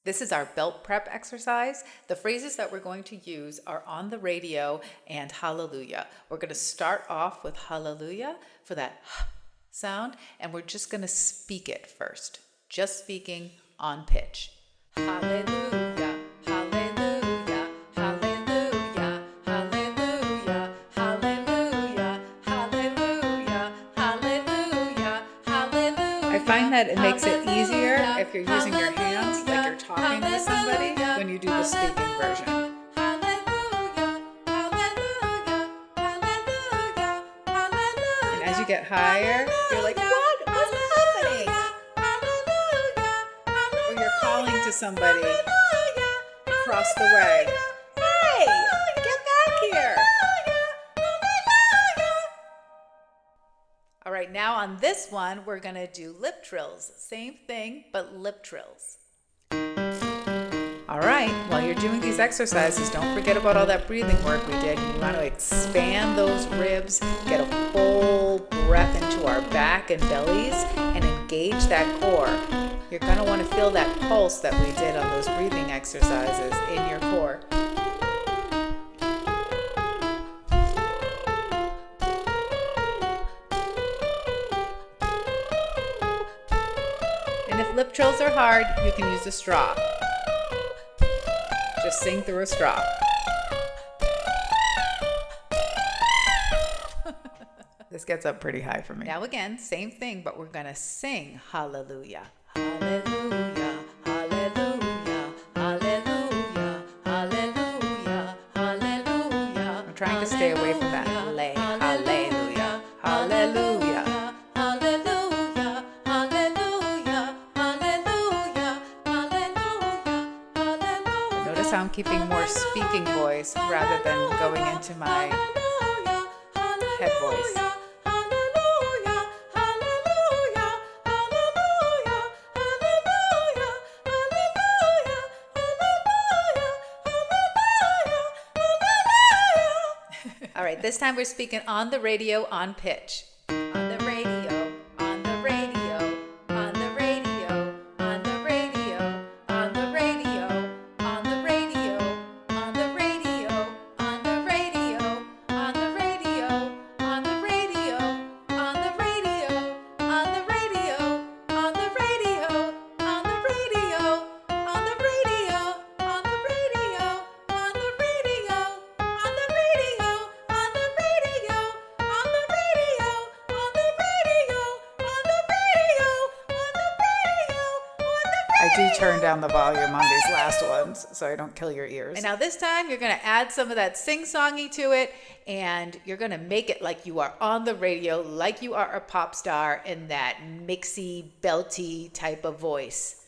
This is our belt prep exercise. The phrases that we're going to use are on the radio and hallelujah. We're going to start off with hallelujah for that sound, and we're just going to speak it first. Just speaking on pitch. Hallelujah, hallelujah, hallelujah, hallelujah, hallelujah, hallelujah, hallelujah, hallelujah. I find that it makes it easier if you're using your hands like you're talking to somebody when you do the speaking version. And as you get higher, you're like, what? What's happening? Or you're calling to somebody across the way. Hey, get back here. All right, now on this one, we're going to do lip trills. Same thing, but lip trills. All right, while you're doing these exercises, don't forget about all that breathing work we did. You want to expand those ribs, get a full breath into our back and bellies, and engage that core. You're going to want to feel that pulse that we did on those breathing exercises in your core. And if lip trills are hard, you can use a straw. Just sing through a straw. This gets up pretty high for me. Now again, same thing, but we're going to sing hallelujah. Hallelujah, hallelujah, hallelujah, hallelujah, hallelujah. I'm trying to stay away from that. Hallelujah, hallelujah, hallelujah, hallelujah, hallelujah, hallelujah, hallelujah. Notice how I'm keeping more speaking voice rather than going into my head voice. All right, this time we're speaking on the radio on pitch. On the radio, on the radio, on the radio, on the radio, on the radio, on the radio, on the radio, on the radio, on the radio, on the radio, on the radio, on the radio, on the radio, on the radio, on the radio, on the radio, on the radio, on the radio. I do turn down the volume on these last ones so I don't kill your ears. And now this time you're going to add some of that sing-songy to it, and you're going to make it like you are on the radio, like you are a pop star in that mixy, belty type of voice.